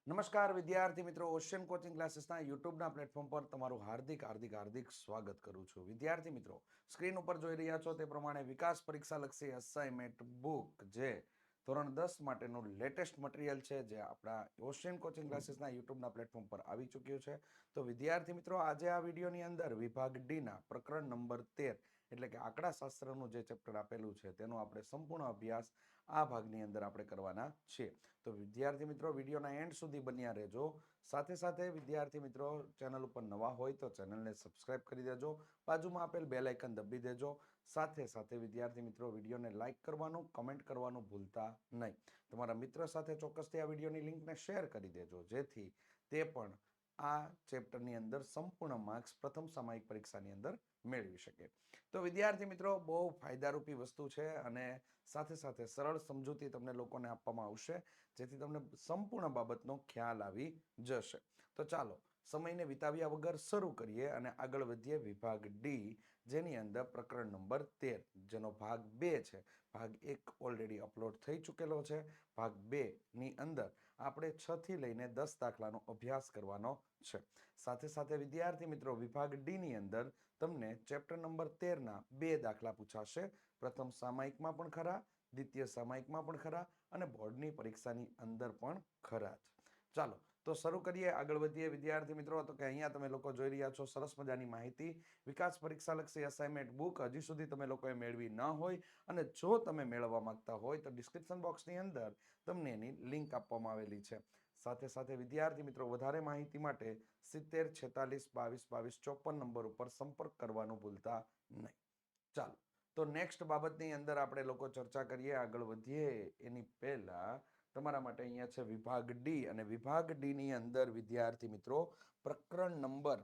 નમસ્કાર વિદ્યાર્થી મિત્રો, ઓશિયન કોચિંગ ક્લાસીસના યુટ્યુબના પ્લેટફોર્મ પર તમારું હાર્દિક સ્વાગત કરું છું. વિદ્યાર્થી મિત્રો, સ્ક્રીન ઉપર જોઈ રહ્યા છો તે પ્રમાણે વિકાસ પરીક્ષા લક્ષી અસાઇનમેન્ટ બુક જે ધોરણ 10 માટેનું લેટેસ્ટ મટીરિયલ છે, જે આપણા ઓશિયન કોચિંગ ક્લાસીસના યુટ્યુબના પ્લેટફોર્મ પર આવી ચૂક્યું છે. તો વિદ્યાર્થી મિત્રો, આજે આ વિડીયોની અંદર વિભાગ ડી ના પ્રકરણ નંબર 13 એટલે કે આંકડાશાસ્ત્રનું જે ચેપ્ટર આપેલું છે તેનો આપણે સંપૂર્ણ અભ્યાસ આ ભાગની અંદર આપણે કરવાના છીએ. તો વિદ્યાર્થી મિત્રો, વિડીયોના એન્ડ સુધી બન્યા રહેજો. સાથે સાથે વિદ્યાર્થી મિત્રો, ચેનલ ઉપર નવા હોય તો ચેનલને સબસ્ક્રાઇબ કરી દેજો, બાજુમાં આપેલ બેલ આઇકન દબી દેજો. સાથે સાથે વિદ્યાર્થી મિત્રો, વિડીયોને લાઇક કરવાનું, કમેન્ટ કરવાનું ભૂલતા નહીં. તમારા મિત્ર સાથે ચોક્કસથી આ વિડીયોની લિંકને શેર કરી દેજો, જેથી તે પણ આ ચેપ્ટરની અંદર સંપૂર્ણ માર્ક્સ પ્રથમ સામયિક પરીક્ષાની અંદર મેળવી શકે. તો વિદ્યાર્થી મિત્રો, બહુ ફાયદારૂપી વસ્તુ છે અને સાથે સાથે સરળ સમજૂતી તમને લોકોને આપવામાં આવશે, જેથી તમને સંપૂર્ણ બાબતનો ખ્યાલ આવી જશે. તો ચાલો સમયને વિતાવ્યા વગર શરૂ કરીએ અને આગળ વધીએ વિભાગ ડી, જેની અંદર પ્રકરણ નંબર 13, જેનો ભાગ 2 છે. ભાગ 1 ઓલરેડી અપલોડ થઈ ચૂકેલો છે. ભાગ 2 ની અંદર આપણે 6 થી લઈને 10 દાખલાનો અભ્યાસ કરવાનો છે. સાથે સાથે વિદ્યાર્થી મિત્રો, વિભાગ ડી ની અંદર તમને ચેપ્ટર નંબર 13 ના 2 દાખલા પૂછાશે. પ્રથમ સામાયિકમાં પણ ખરા, દ્વિતીય સામાયિકમાં પણ ખરા અને બોર્ડની પરીક્ષાની અંદર પણ ખરા જ. ચાલો તો શરૂ કરીએ, આગળ વધીએ વિદ્યાર્થી મિત્રો. તો કે અહીંયા તમે લોકો જોઈ રહ્યા છો સરસ મજાની માહિતી. વિકાસ પરીક્ષા લક્ષી અસાઇનમેન્ટ બુક હજી સુધી તમે લોકોએ મેળવી ન હોય અને જો તમે મેળવવા માંગતા હોય તો ડિસ્ક્રિપ્શન બોક્સની અંદર તમને એની લિંક આપવામાં આવેલી છે. સાથે સાથે વિદ્યાર્થી મિત્રો, વધારે માહિતી માટે 70 46 22 22 54 નંબર ઉપર સંપર્ક કરવાનું ભૂલતા નહીં. ચાલો તો નેક્સ્ટ બાબતની અંદર આપણે લોકો ચર્ચા કરીએ, આગળ વધીએ એની પહેલા તમારા માટે અહીંયા છે વિભાગ ડી, અને વિભાગ ડી ની અંદર વિદ્યાર્થી મિત્રો પ્રકરણ નંબર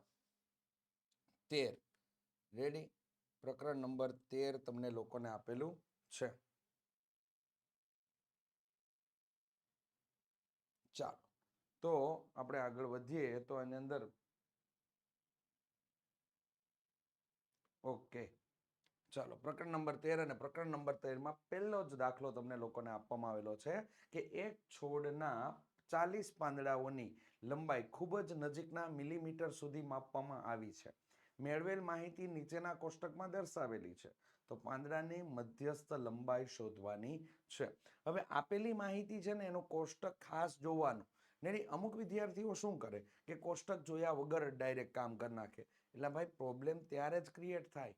13, રેડી? પ્રકરણ નંબર 13 તમને લોકોને આપેલું છે. ચાલો તો આપણે આગળ વધીએ તો એની અંદર ઓકે. ચાલો પ્રકરણ નંબર 13, અને પ્રકરણ નંબર 13 પહેલો જ દાખલો તમને લોકોને આપવામાં આવેલો છે કે એક છોડના 40 પાંદડાઓની લંબાઈ ખૂબ જ નજીકના મિલીમીટર સુધી માપવામાં આવી છે. મેળવેલ માહિતી નીચેના કોષ્ટકમાં દર્શાવેલી છે. તો પાંદડાની મધ્યસ્થ લંબાઈ શોધવાની છે. હવે આપેલી માહિતી છે ને, એનું કોષ્ટક ખાસ જોવાનું. ને અમુક વિદ્યાર્થીઓ શું કરે કે કોષ્ટક જોયા વગર ડાયરેક્ટ કામ કરી નાખે. એટલે ભાઈ પ્રોબ્લેમ ત્યારે જ ક્રિએટ થાય.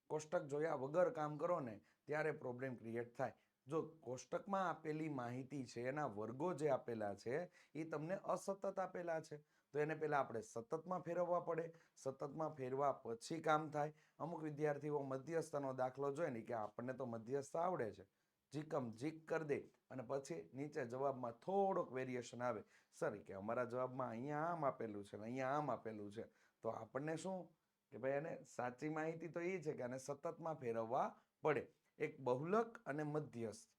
કોષ્ટક જોયા વગર કામ કરો ને ત્યારે પ્રોબ્લેમ ક્રિએટ થાય. જો કોષ્ટકમાં આપેલી માહિતી છે, એના વર્ગો જે આપેલા છે એ તમને અસતત આપેલા છે, તો એને પહેલા આપણે સતતમાં ફેરવવા પડે. સતતમાં ફેરવા પછી કામ થાય. અમુક વિદ્યાર્થીઓ મધ્યસ્થનો દાખલો જોઈ ને કે આપણને તો મધ્યસ્થ આવડે છે, જીકમ જીક કરી દે અને પછી નીચે જવાબમાં થોડોક વેરિએશન આવે. સર કે અમારા જવાબમાં અહીંયા આમ આપેલું છે ને અહીંયા આમ આપેલું છે, તો આપણને શું કે ભાઈ એને સાચી માહિતી તો એ છે કે આને સતતમાં ફેરવવા પડે. એક બહુલક અને મધ્યસ્થ,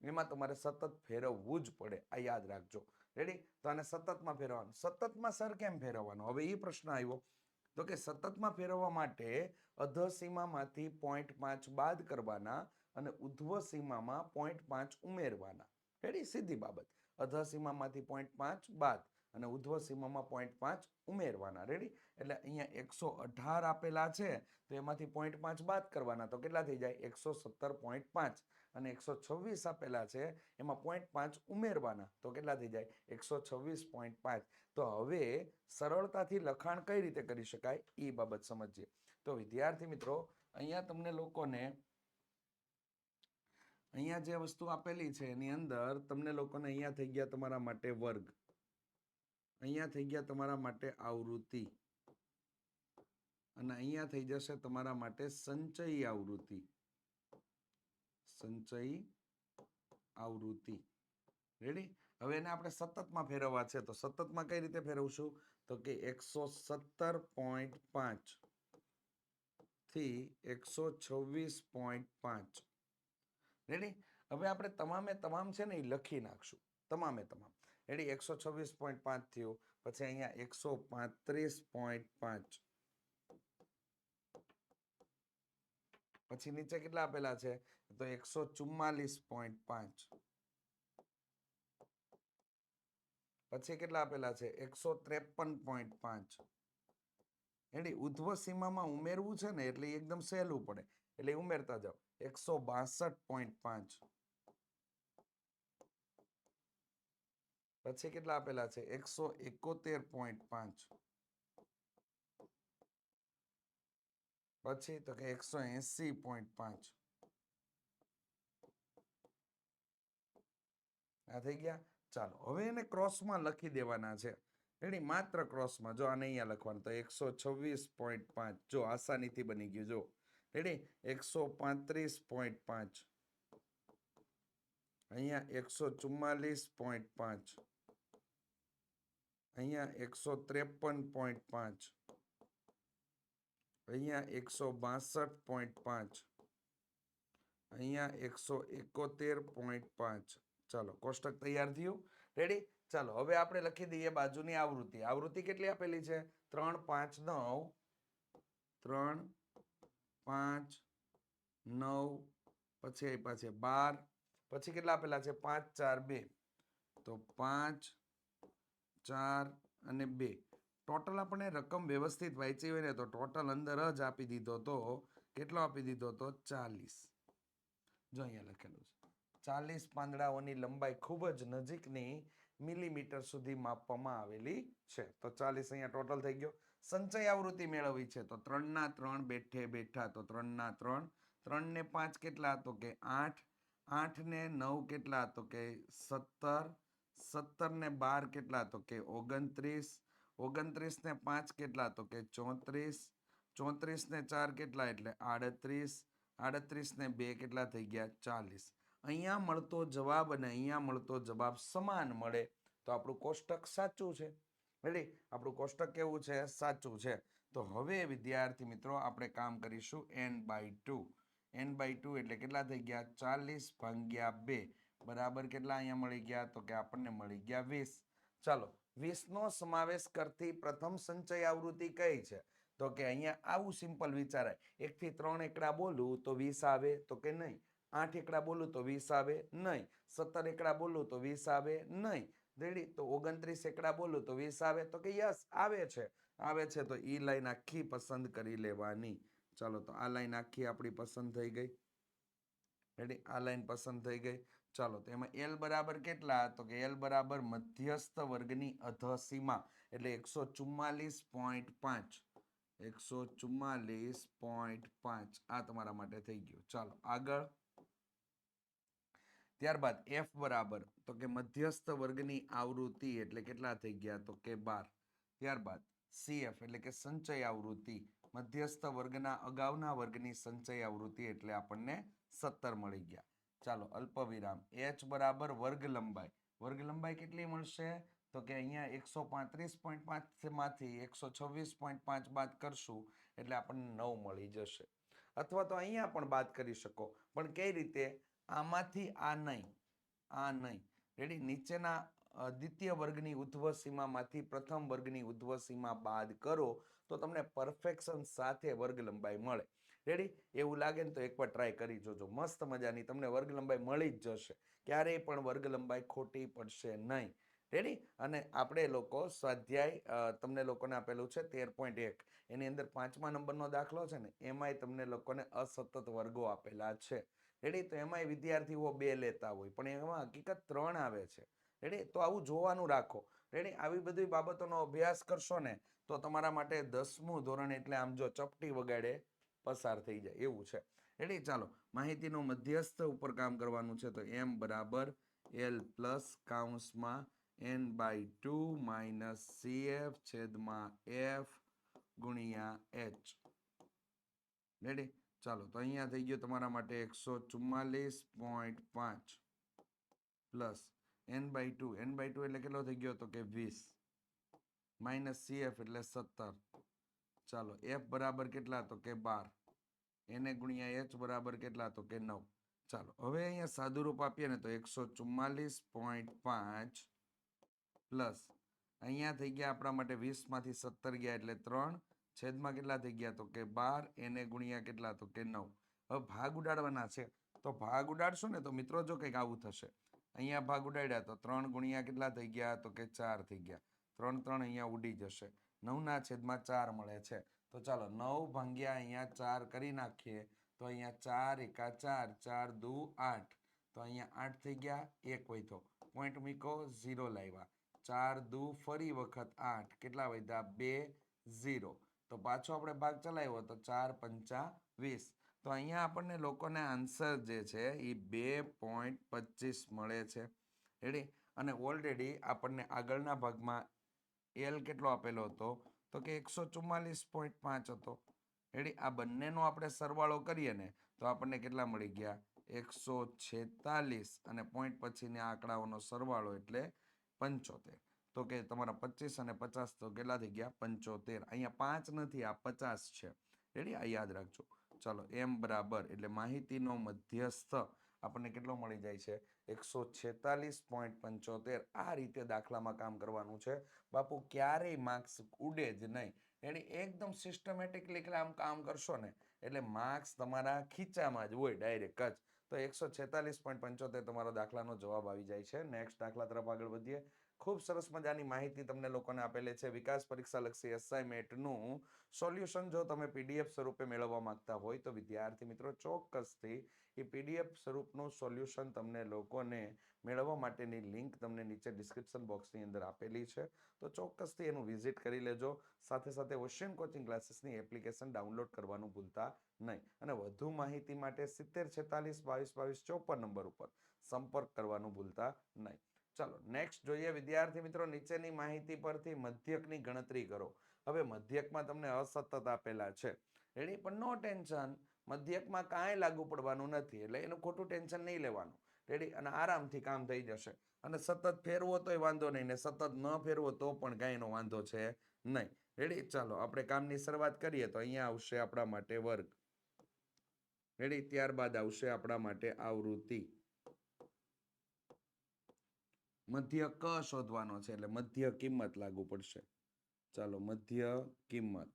એમાં તમારે સતત ફેરવવું જ પડે, આ યાદ રાખજો. રેડી? તો આને સતતમાં ફેરવવાનું. સતતમાં સર કેમ ફેરવવાનું? હવે એ પ્રશ્ન આવ્યો. તો કે સતતમાં ફેરવવા માટે અધસીમામાંથી 0.5 બાદ કરવાના અને ઉધ્વ સીમામાં 0.5 ઉમેરવાના. રેડી? સીધી બાબત. અધસીમામાંથી 0.5 બાદ અને ઉધ્વ સીમામાં 0.5 ઉમેરવાના. રેડી? એટલે અહીંયા 118 આપેલા છે, તો એમાંથી 0.5 બાદ કરવાના, તો કેટલા થઈ જાય? 117.5. અને 126 આપેલા છે, એમાં 0.5 ઉમેરવાના, તો કેટલા થઈ જાય? 126.5. તો હવે સરળતાથી લખાણ કઈ રીતે કરી શકાય એ બાબત સમજીએ. તો વિદ્યાર્થી મિત્રો, અહીંયા તમને લોકોને અહીંયા જે વસ્તુ આપેલી છે એની અંદર તમને લોકોને અહીંયા થઈ ગયા તમારા માટે વર્ગ, અહીંયા થઈ ગયા તમારા માટે આવૃત્તિ, અને અહીંયા થઈ જશે તમારા માટે સંચયી આવૃત્તિ. સંચયી આવૃત્તિ. રેડી? હવે એને આપણે સતતમાં ફેરવવા છે, તો સતતમાં કઈ રીતે ફેરવશું? તો કે 117.5 થી 126.5. રેડી? હવે આપણે તમામે તમામ છે ને એ લખી નાખશું, તમામે તમામ. રેડી? 126.5 થયું, પછી અહીંયા 135.5, પછી નીચે કેટલા આપેલા છે? તો 144.5, પછી કેટલા આપેલા છે 153.5. એની ઉધ્વ સીમામાં ઉમેરવું છે ને એટલે એકદમ સહેલું પડે એટલે ઉમેરતા જાઓ 162.5. પછી કેટલા આપેલા છે 171.5. પછી તો કે 180.5. આ થઈ ગયા. ચાલો હવે એને ક્રોસમાં લખી દેવાના છે. એની માત્ર ક્રોસમાં જો આને અહીંયા લખવાનું તો 126.5. જો આસાનીથી બની ગયું. જો રેડી 135.5. અહીંયા 144.5. અહીંયા 153.5. અહીંયા 162.5. અહીંયા 171.5. ચાલો કોષ્ટક તૈયાર થયું. રેડી. ચાલો હવે આપણે લખી દઈએ બાજુની આવૃત્તિ. આવૃત્તિ કેટલી આપેલી છે 3 5 9. 3 5 9 પછી આપ્યા છે 12. પછી કેટલા આપેલા છે 5 4 2. તો 5 4 અને 2. ટોટલ આપણે રકમ વ્યવસ્થિત વાંચી હોય ને તો ટોટલ અંદર જ આપી દીધો તો કેટલો આપી દીધો તો 40. જો અહીંયા લખેલું છે 40 પાંદડાઓની લંબાઈ ખૂબ જ નજીકની મિલીમીટર સુધી માપવામાં આવેલી છે. તો 40 અહીંયા ટોટલ થઈ ગયો. સંચય આવૃત્તિ મેળવવી છે તો 3 ના 3 બેઠે બેઠા તો 3 ના 3. 3 ને 5 કેટલા તો કે 8. 8 ને 9 કેટલા તો કે 17. 17 ને 12 કેટલા તો કે 29. 29 ને 5 કેટલા તો કે 34. 34 ને 4 કેટલા એટલે 38. 38 ને 2 કેટલા થઈ ગયા 40. અહીંયા મળતો જવાબ અને અહીંયા મળતો જવાબ સમાન મળે તો આપણું કોષ્ટક સાચું છે. રેડી. આપણું કોષ્ટક કેવું છે સાચું છે. તો હવે વિદ્યાર્થી મિત્રો આપણે કામ કરીશું n/2. n/2 એટલે કેટલા થઈ ગયા 40 ભાગ્યા 2 બરાબર કેટલા અહીંયા મળી ગયા તો કે આપણને મળી ગયા 20. ચાલો 20 નો સમાવેશ કરતી પ્રથમ સંચય આવૃત્તિ કઈ છે તો કે અહીંયા આવું સિમ્પલ વિચારાય. 1 થી 3 એકડા બોલું તો 20 આવે તો કે નહીં. 8 એકડા બોલું તો 20 આવે નહીં. 17 એકડા બોલું તો 20 આવે નહીં. રેડી. તો 29 એકડા બોલું તો 20 આવે તો કે યસ આવે છે. આવે છે તો ઈ લાઈન આખી પસંદ કરી લેવાની. ચાલો તો આ લાઈન આખી આપણી પસંદ થઈ ગઈ. રેડી. આ લાઈન પસંદ થઈ ગઈ. ચાલો તો એમાં L બરાબર કેટલા તો કે L બરાબર મધ્યસ્થ વર્ગની અધસીમા એટલે 144.5. 144.5 આ તમારા માટે થઈ ગયું. ચાલો આગળ. ત્યારબાદ F બરાબર તો કે મધ્યસ્થ વર્ગની આવૃત્તિ એટલે કેટલા થઈ ગયા તો કે 12. ત્યારબાદ CF એટલે કે સંચય આવૃત્તિ મધ્યસ્થ વર્ગના અગાઉના વર્ગની સંચય આવૃત્તિ એટલે આપણને 17 મળી ગયા. ચાલો અલ્પવિરામ H બરાબર વર્ગ લંબાઈ. વર્ગ લંબાઈ કેટલી મળશે તો કે અહીંયા 135.5 માંથી 126.5 બાદ કરશું એટલે આપણને 9 મળી જશે. અથવા તો અહીંયા પણ બાદ કરી શકો પણ કઈ રીતે આમાંથી આ નહીં. રેડી. નીચેના દ્વિતીય વર્ગની ઉધ્વ સીમામાંથી પ્રથમ વર્ગની ઉધ્વ સીમા બાદ કરો તો તમને પરફેક્શન સાથે વર્ગ લંબાઈ મળે. રેડી. એવું લાગે ને તો એકવાર ટ્રાય કરી જોજો. મસ્ત મજાની તમને વર્ગ લંબાઈ મળી જ જશે. ક્યારેય પણ વર્ગ લંબાઈ ખોટી પડશે નહીં. રેડી. અને આપણે લોકો સ્વાધ્યાય તમને લોકોને આપેલું છે 13.1 એની અંદર 5મા નંબરનો દાખલો છે ને એમાંય તમને લોકોને અસતત વર્ગો આપેલા છે. રેડી. તો એમાંય વિદ્યાર્થીઓ 2 લેતા હોય પણ એમાં હકીકત 3 આવે છે. રેડી. તો આવું જોવાનું રાખો. રેડી. આવી બધી બાબતોનો અભ્યાસ કરશો ને તો તમારા માટે 10મું ધોરણ એટલે આમ જો ચપટી વગાડે પસાર થઈ જાય એવું છે. રેડી. ચાલો માહિતીનો મધ્યસ્થ ઉપર કામ કરવાનું છે તો M બરાબર L પ્લસ કૌંસમાં n/2 માઇનસ CF છેદમાં F ગુણ્યા H. રેડી. ચાલો તો અહીંયા થઈ ગયો તમારા માટે 144.5 પ્લસ n/2 એટલે કેટલો થઈ ગયો તો કે 20 માઇનસ CF એટલે 17. ચાલો F બરાબર કેટલા તો કે 12. એને ગુણ્યા H બરાબર કેટલા તો કે 9. ચાલો હવે અહીંયા સાદુરૂપ આપીએ ને તો 144.5 પ્લસ અહીંયા થઈ ગયા આપણા માટે 20 માંથી 17 ગયા એટલે 3 છેદમાં કેટલા થઈ ગયા તો કે 12 એને ગુણ્યા કેટલા તો કે 9. હવે ભાગ ઉડાડવાના છે તો ભાગ ઉડાડશું ને તો મિત્રો જો કંઈક આવું થશે. અહીંયા ભાગ ઉડાડ્યા તો 3 ગુણ્યા કેટલા થઈ ગયા? તો કે 4 થઈ ગયા. 3 3 અહીંયા ઉડી જશે. 9 ના છેદમાં 4 મળે છે. તો ચાલો 9 ભાગ્યા અહીંયા 4 કરી નાખીએ. તો અહીંયા 4 એકા 4, 4 દુ 8. તો અહીંયા 8 થઈ ગયા. 1 વધ્યો. પોઈન્ટ મૂકો, 0 લાવ્યા. 4 દુ ફરી વખત 8. કેટલા વધ્યા? 2 0. તો પાછો આપણે ભાગ ચલાવ્યો તો 4 પંચા 20. તો અહીંયા આપણને લોકોને આન્સર જે છે એ 2.25 મળે છે. રેડી? અને ઓલરેડી આપણને આગળના ભાગમાં એલ કેટલો આપેલો હતો? તો કે 144.5 હતો. રેડી? આ બંનેનો આપણે સરવાળો કરીએ ને તો આપણને કેટલા મળી ગયા? 146. અને પોઈન્ટ પછીના આંકડાઓનો સરવાળો એટલે 75. તો કે તમારા 25 અને 50 તો કેટલા થઈ ગયા? 75. અહીંયા 5 નથી, આ 50 છે. રેડી? આ યાદ રાખજો. ચાલો એમ બરાબર એટલે માહિતીનો મધ્યસ્થ આપણને કેટલો મળી જાય છે? 146.75. આ રીતે દાખલામાં કામ કરવાનું છે બાપુ. ક્યારેય માર્ક્સ ઉડે જ નહીં. એની એકદમ સિસ્ટમેટિકલી આમ કામ કરશો ને એટલે માર્ક્સ તમારા ખીચામાં જ હોય ડાયરેક્ટ જ. તો 146.75 તમારો દાખલાનો જવાબ આવી જાય છે. નેક્સ્ટ દાખલા તરફ આગળ વધીએ. ખૂબ સરસ મજાની માહિતી તમને લોકોને આપેલી છે. વિકાસ પરીક્ષા લક્ષી અસાઇનમેન્ટનું સોલ્યુશન જો તમે પીડીએફ સ્વરૂપે મેળવવા માંગતા હોય તો વિદ્યાર્થી મિત્રો ચોક્કસથી એ પીડીએફ સ્વરૂપનું સોલ્યુશન તમને લોકોને મેળવવા માટેની લિંક તમને નીચે ડિસ્ક્રિપ્શન બોક્સની અંદર આપેલી છે. તો ચોક્કસથી એનું વિઝિટ કરી લેજો. સાથે સાથે ઓશિયન કોચિંગ ક્લાસીસની એપ્લિકેશન ડાઉનલોડ કરવાનું ભૂલતા નહીં. અને વધુ માહિતી માટે 70 46 22 22 54 નંબર ઉપર સંપર્ક કરવાનું ભૂલતા નહીં. ચાલો નેક્સ્ટ જોઈએ વિદ્યાર્થી મિત્રો. નીચેની માહિતી પરથી મધ્યકની ગણતરી કરો. હવે મધ્યકમાં તમને અસતત આપેલા છે. રેડી? પણ નો ટેન્શન, મધ્યકમાં કાંઈ લાગુ પડવાનું નથી એટલે એનું ખોટું ટેન્શન નહીં લેવાનું. રેડી? અને આરામથી કામ થઈ જશે. અને સતત ફેરવો તોય વાંધો નહીં ને સતત ન ફેરવો તો પણ કાંઈ એનો વાંધો છે નહીં. રેડી? ચાલો આપણે કામની શરૂઆત કરીએ. તો અહીંયા આવશે આપણા માટે વર્ગ. રેડી? ત્યારબાદ આવશે આપણા માટે આવૃત્તિ. મધ્ય ક શોધવાનો છે એટલે મધ્ય કિંમત લાગુ પડશે. ચાલો મધ્ય કિંમત.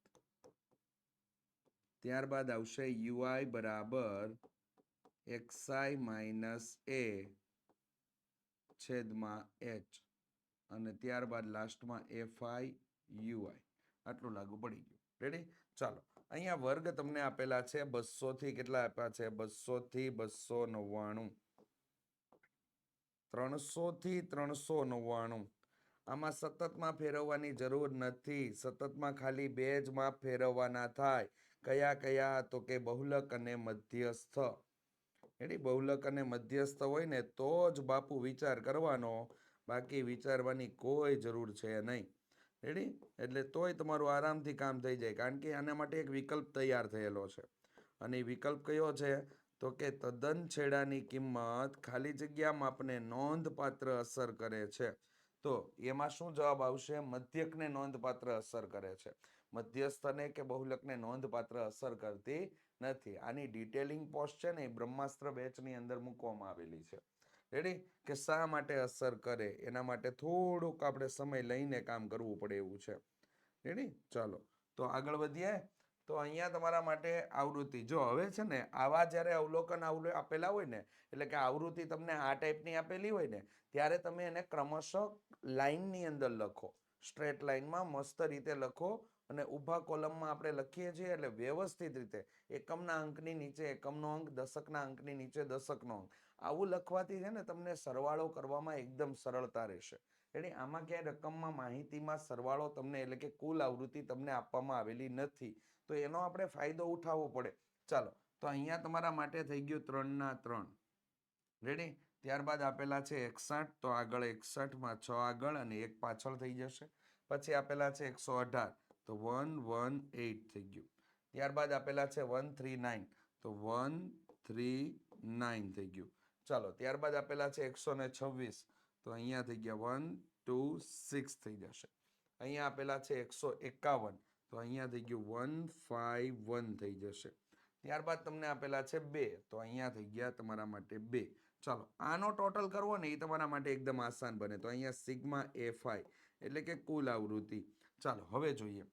ત્યારબાદ આવશે યુઆઈ બરાબર xi માઇનસ a છેદમાં h. અને ત્યારબાદ લાસ્ટમાં fi ui. આટલું લાગુ પડી ગયું. રેડી? ચાલો અહીંયા વર્ગ તમને આપેલા છે 200 થી કેટલા આપ્યા છે? 200 થી 299. 300 થી 399. આમાં સતતમાં ફેરવવાની જરૂર નથી. સતતમાં ખાલી 2 જ માપ ફેરવવાના થાય. કયા કયા? તો કે બહુલક અને મધ્યસ્થ. એની બહુલક અને મધ્યસ્થ હોય ને તો જ બાપુ વિચાર કરવાનો, બાકી વિચારવાની કોઈ જરૂર છે નહીં. રેડી? એટલે તોય તમારું આરામથી કામ થઈ જાય. કારણ કે આના માટે એક વિકલ્પ તૈયાર થયેલો છે. અને એ વિકલ્પ કયો છે? તો કે તદ્દન છેડાની કિંમત ખાલી જગ્યા માપને નોંધપાત્ર અસર કરે છે. તો એમાં શું જવાબ આવશે? મધ્યકને નોંધપાત્ર અસર કરે છે. મધ્યસ્થને કે બહુલકને નોંધપાત્ર અસર કરતી નથી. આની ડિટેલિંગ પોસ્ટ છે ને એ બ્રહ્માસ્ત્ર બેચની અંદર મૂકવામાં આવેલી છે. રેડી? કે શા માટે અસર કરે એના માટે થોડુંક આપણે સમય લઈને કામ કરવું પડે એવું છે. રેડી? ચાલો તો આગળ વધીએ. તો અહીંયા તમારા માટે આવૃત્તિ. જો હવે છે ને આવા જ્યારે અવલોકન આપેલા હોય ને એટલે કે આવૃત્તિ તમને આ ટાઈપની આપેલી હોય ને ત્યારે તમે એને ક્રમશઃ લાઈનની અંદર લખો. સ્ટ્રેટ લાઈનમાં મસ્ત રીતે લખો. અને ઊભા કોલમમાં આપણે લખીએ છીએ એટલે વ્યવસ્થિત રીતે એકમના અંકની નીચે એકમનો અંક, દશકના અંકની નીચે દશકનો અંક. આવું લખવાથી છે ને તમને સરવાળો કરવામાં એકદમ સરળતા રહેશે. એટલે આમાં ક્યાંય રકમમાં માહિતીમાં સરવાળો તમને એટલે કે કુલ આવૃત્તિ તમને આપવામાં આવેલી નથી. તો એનો આપણે ફાયદો ઉઠાવવો પડે. ચાલો તો અહીંયા તમારા માટે થઈ ગયું 3 ના 3. રેડી? ત્યારબાદ આપેલા છે 61. તો આગળ 61માં 6 આગળ અને 1 પાછળ થઈ જશે. પછી આપેલા છે 118. તો 118 થઈ ગયું. ત્યારબાદ આપેલા છે 139. તો 139 થઈ ગયું. ચાલો ત્યારબાદ આપેલા છે 126. તો અહીંયા થઈ ગયા 126 થઈ જશે. અહીંયા આપેલા છે 151. તો અહીંયા થઈ ગયું 151 થઈ જશે. ત્યારબાદ તમને આપેલા છે 2. તો અહીંયા થઈ ગયા તમારા માટે 2. ચાલો આનો ટોટલ કરવો ને એ તમારા માટે એકદમ આસાન બને. તો અહીંયા સિગ્મા fi એટલે કે કુલ આવૃત્તિ. ચાલો હવે જોઈએ.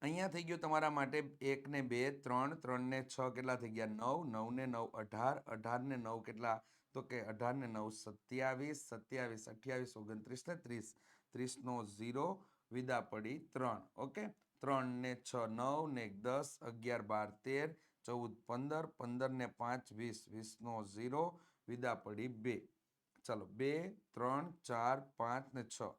અહીંયા થઈ ગયું તમારા માટે 1 ને 2 3, 3 ને 6 કેટલા થઈ ગયા? 9, 9 ને 9 18, 18 ને 9 કેટલા તો કે 18 ને 9 27, 27 28 29 ને 30, 30 નો 0 વિદા પડી 3. ઓકે, 3 ને 6 9 ને 10 11 12 13 14 15 ને 5 20, 20 નો 0 વિદા પડી 2. ચાલો 2 3 4 5 ને 6,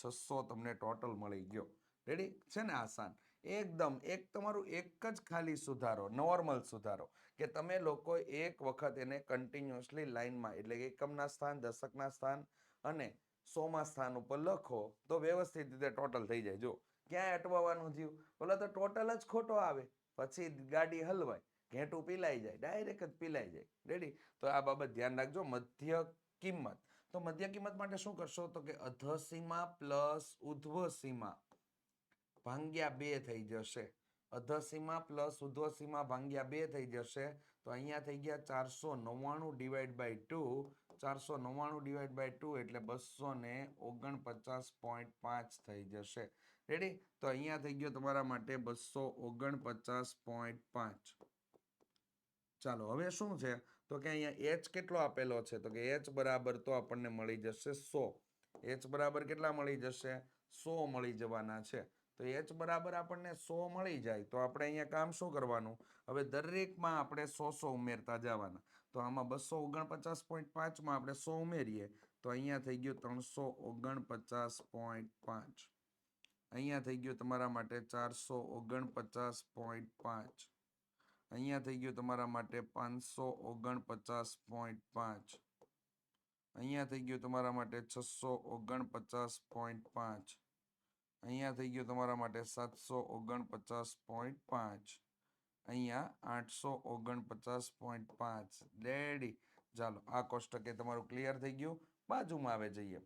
600 તમને ટોટલ મળી ગયો. રેડી છે ને? આસાન એકદમ. એક તમારું એક જ ખાલી સુધારો, નોર્મલ સુધારો, કે તમે લોકો એક વખત એને કન્ટિન્યુઅસલી લાઈનમાં એટલે કે એકમના સ્થાન, દશકના સ્થાન અને સોમા સ્થાન ઉપર લખો તો વ્યવસ્થિત રીતે ટોટલ થઈ જાય. જો ક્યાંય અટવાવાનું થયું, બોલો તો ટોટલ જ ખોટો આવે, પછી ગાડી હલવાય, ઘેટું પીલાઈ જાય, ડાયરેક્ટ જ પીલાઈ જાય. રેડી? તો આ બાબત ધ્યાન રાખજો. મધ્ય કિંમત, તો મધ્ય કિંમત માટે શું કરશો? તો કે અધસીમા પ્લસ ઉધ્વ સીમા ભાંગ્યા 2 થઈ જશે. અધસીમા પ્લસ ઉધ્વ સીમા ભાંગ્યા 2 થઈ જશે. તો અહીંયા થઈ ગયા 499 ડિવાઈડ બાય 2. 499 ડિવાઈડ બાય 2 એટલે 249.5 થઈ જશે. રેડી? તો અહીંયા થઈ ગયો તમારા માટે 249.5. ચાલો હવે શું છે? તો કે અહીંયા h કેટલો આપેલો છે? તો કે h બરાબર તો આપણને મળી જશે 100. h બરાબર કેટલા મળી જશે? 100 મળી જવાના છે. તો h બરાબર આપણને 100 મળી જાય તો આપણે અહીંયા કામ શું કરવાનું? હવે દરેકમાં આપણે 100 ઉમેરતા જવાના. તો આમાં 249.5 માં આપણે 100 ઉમેરીએ તો અહીંયા થઈ ગયું 349.5. અહીંયા થઈ ગયું તમારા માટે 449.5. અહીંયા થઈ ગયું તમારા માટે 549.5. અહીંયા થઈ ગયું તમારા માટે 649.5. અહીંયા થઈ ગયું તમારા માટે 749.5. અહીંયા 849.5. રેડી? ચાલો આ કોષ્ટક તમારું ક્લિયર થઈ ગયું. બાજુમાં આવે જઈએ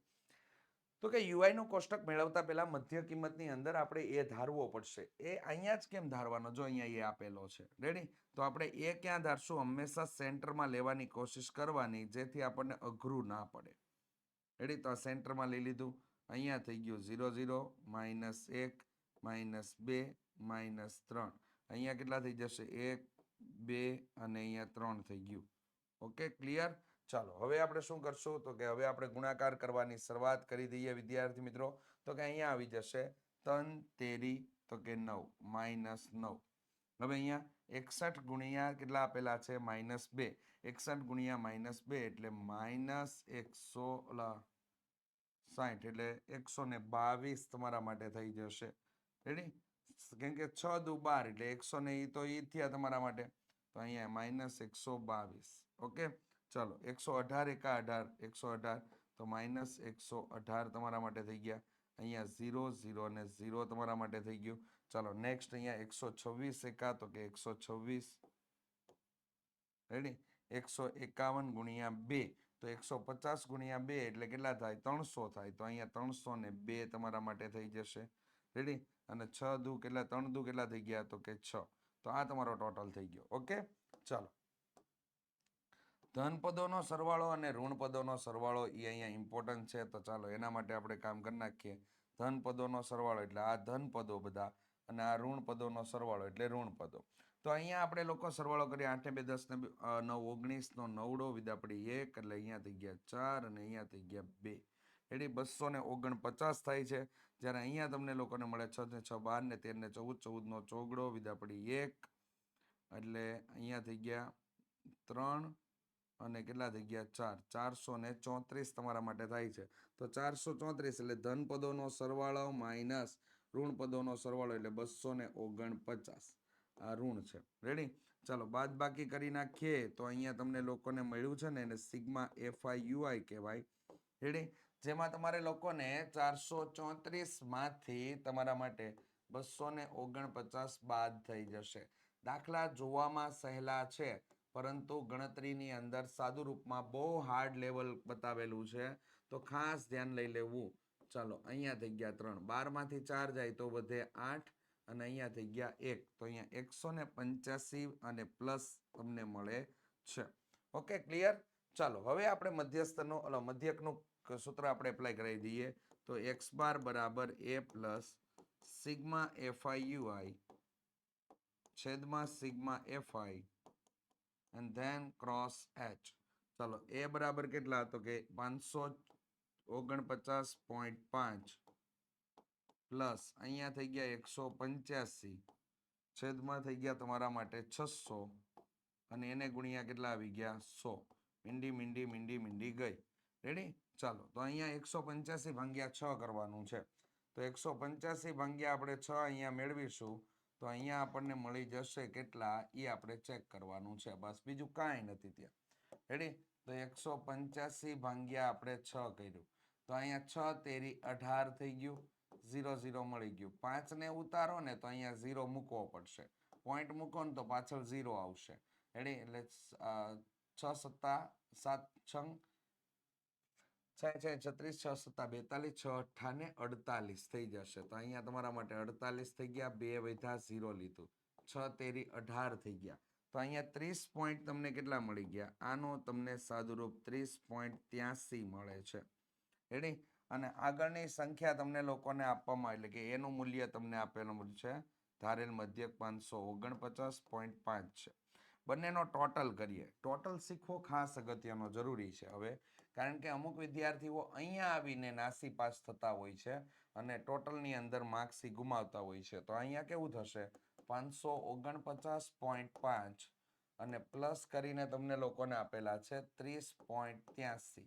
તો કે યુઆઈ નું કોષ્ટક મેળવતા પહેલા મધ્ય કિંમતની અંદર આપણે એ ધારવો પડશે. એ અહીંયા જ કેમ ધારવાનો? જો અહીંયા એ આપેલો છે. રેડી? તો આપણે એ ક્યાં ધારશું? હંમેશા સેન્ટરમાં લેવાની કોશિશ કરવાની, જેથી આપણને અઘરું ના પડે. રેડી? તો આ સેન્ટરમાં લઈ લીધું. અહીંયા થઈ ગયું 0 0 -1 -2 -3. અહીંયા કેટલા થઈ જશે? 1 2 અને અહીંયા 3 થઈ ગયું. Okay, clear? ચાલો હવે આપણે શું કરશું? તો કે હવે આપણે ગુણાકાર કરવાની શરૂઆત કરી દઈએ વિદ્યાર્થી મિત્રો. તો કે અહીંયા આવી જશે 3 તેરી તો કે 9 -9. હવે અહીંયા 61 ગુણ્યા કેટલા આપેલા છે? -2. 61 ગુણ્યા -2 એટલે -160 એટલે 122 તમારા માટે થઈ જશે. રેડી? કેમ કે 6 દુ 12 એટલે 100 ને તો ઈ થયા તમારા માટે. તો અહીંયા -122. ઓકે, ચાલો 118 એકા 18, 118 તો -118 તમારા માટે થઈ ગયા. અહીંયા 0 0 અને 0 તમારા માટે થઈ ગયું. ચાલો નેક્સ્ટ અહીંયા 126 એકા તો કે 126. રેડી? 151 ગુણ્યા 2 તો 150 ગુણ્યા 2 એટલે કેટલા થાય? 300 થાય. તો અહીંયા 302 તમારા માટે થઈ જશે. રેડી? અને 6 દુ કેટલા? 3 દુ કેટલા થઈ ગયા? તો કે 6. તો આ તમારો ટોટલ થઈ ગયો. ઓકે, ચાલો ધન પદોનો સરવાળો અને ઋણ પદોનો સરવાળો એ અહીંયા ઇમ્પોર્ટન્ટ છે. તો ચાલો એના માટે આપણે કામ કરી નાખીએ. ધન પદોનો સરવાળો એટલે આ ધન પદો બધા અને આ ઋણ પદોનો સરવાળો એટલે ઋણ પદો. તો અહીંયા આપણે લોકો સરવાળો કરીએ. 8 2 10 ને 9 19 નો 9 વિદા પડી 1 એટલે અહીંયા થઈ ગયા 4 અને અહીંયા થઈ ગયા 2. એટલે 249 થાય છે. જ્યારે અહીંયા તમને લોકોને મળે 6 ને 6 12 ને 13 ને 14, 14 નો ચોગડો વિદા પડી 1 એટલે અહીંયા થઈ ગયા 3 અને કેટલા થઈ ગયા 4. 434 તમારા માટે થાય છે. તો 434 એટલે ધન પદોનો સરવાળો માઇનસ ઋણ પદોનો સરવાળો એટલે 249. આ ઋણ છે. રેડી? ચાલો બાદ બાકી કરી નાખીએ તો અહીંયા તમને લોકોને મળ્યું છે ને એને સિગ્મા FIUI કહેવાય. રેડી? જેમાં તમારે લોકોને 434 માંથી તમારા માટે 249 બાદ થઈ જશે. દાખલા જોવામાં સહેલા છે, પરંતુ ગણતરીની અંદર સાદુ રૂપમાં બહુ હાર્ડ લેવલ બતાવેલું છે. તો ખાસ ધ્યાન લઈ લેવું. ચાલો અહીંયા થઈ ગયા 3, 12 માંથી 4 જાય તો વધે 8 અને અહીંયા થઈ ગયા 1. તો અહીંયા 185 અને પ્લસ તમને મળે છે. Okay, clear? ચાલો હવે આપણે મધ્યકનું સૂત્ર આપણે એપ્લાય કરાવી દઈએ. તો x બાર બરાબર a પ્લસ સિગ્મા FIUI છેદમાં sigma FI and then cross H. ચાલો એ બરાબર કેટલા? તો કે 549.5 પ્લસ અહીંયા થઈ ગયા 185 છેદમાં થઈ ગયા તમારા માટે 600 અને એને ગુણ્યા કેટલા આવી ગયા? 100. મીંડી મીંડી મીંડી મીંડી ગઈ. રેડી? ચાલો તો અહીંયા 185 ભાગ્યા 6 કરવાનું છે. તો 185 ભાગ્યા આપણે 6 અહીંયા મેળવીશું તો અહીંયા આપણને મળી જશે કેટલા? એ આપણે ચેક કરવાનું છે. બસ બીજું કાંઈ નથી ત્યાં. રેડી? તો 185 ભાગ્યા આપણે 6 કર્યું તો અહીંયા 6 તેરી 18 થઈ ગયું. 0 0 મળી ગયું. 5 ને ઉતારો ને તો અહીંયા 0 મૂકવો પડશે. પોઈન્ટ મૂકો ને તો પાછળ 0 આવશે. રેડી? એટલે 6 સત્તા 7 છંગ 6 36 6 સત્તા 42 6 અઠ્ઠા ને 48 થઈ જશે. તો અહીંયા તમારા માટે 48 થઈ ગયા. 2 વધ્યા 0 લીધું. 6 તેરી 18 થઈ ગયા. તો અહીંયા 30 પોઈન્ટ તમને કેટલા મળી ગયા? આનો તમને સાદુરૂપ 30.83 મળે છે. રેડી? અને આગળની સંખ્યા તમને લોકોને આપવામાં એટલે કે એનું મૂલ્ય તમને આપેલું છે. ધારેલ મધ્યક 549.5 છે. બંનેનો ટોટલ કરીએ. ટોટલ શીખવો ખાસ અગત્યનો જરૂરી છે હવે, કારણ કે અમુક વિદ્યાર્થીઓ અહીંયા આવીને નાસી પાસ થતા હોય છે અને ટોટલની અંદર માર્ક્સ ગુમાવતા હોય છે. તો અહીંયા કેવું થશે? 549.5 અને પ્લસ કરીને તમને લોકોને આપેલા છે 30.83.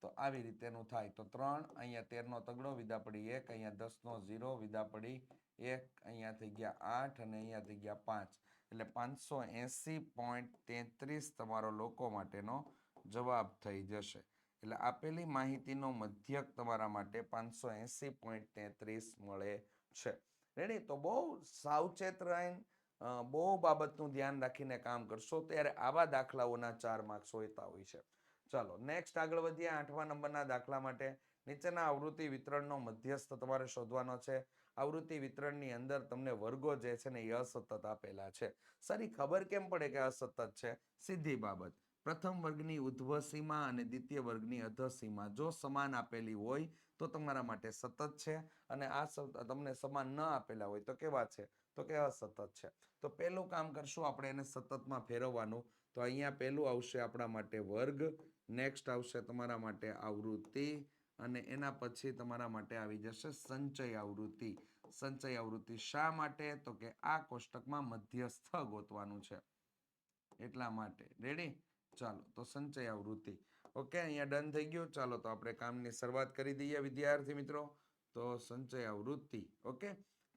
તો આવી રીતેનું થાય. તો 3 અહીંયા 13 નો તગડો વિદા પડી 1 અહીંયા 10 નો 0 વિદા પડી 1 અહીંયા થઈ ગયા 8 અને અહીંયા થઈ ગયા 5 એટલે 580.33 તમારો લોકો માટેનો જવાબ થઈ જશે. એટલે આપેલી માહિતીનો મધ્યક તમારા માટે 580.33 મળે છે. રેડી? તો બહુ સાવચેત રહીને બહુ બાબતનું ધ્યાન રાખીને કામ કરશો ત્યારે આવા દાખલાઓના 4 માર્ક્સ હોતા હોય છે. ચાલો નેક્સ્ટ આગળ વધીએ. 8મા નંબરના દાખલા માટે નીચેના આવૃત્તિ વિતરણનો મધ્યસ્થ તમારે શોધવાનો છે. આવૃત્તિ વિતરણની અંદર તમને વર્ગો જે છે ને એ અસતત આપેલા છે. સારી ખબર કેમ પડે કે અસતત છે? સીધી બાબત. પ્રથમ વર્ગની ઉધ્વ સીમા અને દ્વિતીય વર્ગની અધઃ સીમા જો સમાન આપેલી હોય તો તમારા માટે સતત છે અને આ તમને સમાન ન આપેલા હોય તો કેવા છે? તો કે અસતત છે. તો પહેલું કામ કરશું આપણે એને સતતમાં ફેરવવાનું. તો અહીંયા પહેલું આવશે આપણા માટે વર્ગ, નેક્સ્ટ આવશે તમારા માટે આવૃત્તિ અને એના પછી તમારા માટે આવી જશે સંચય આવૃત્તિ. સંચય આવૃત્તિ શા માટે? તો કે આ કોષ્ટકમાં મધ્યસ્થ ગોતવાનું છે એટલા માટે. રેડી? ચાલો તો સંચય આવૃત્તિ. ઓકે, અહીંયા ડન થઈ ગયું. ચાલો તો આપણે કામની શરૂઆત કરી દઈએ વિદ્યાર્થી મિત્રો. તો સંચય આવૃત્તિ. ઓકે,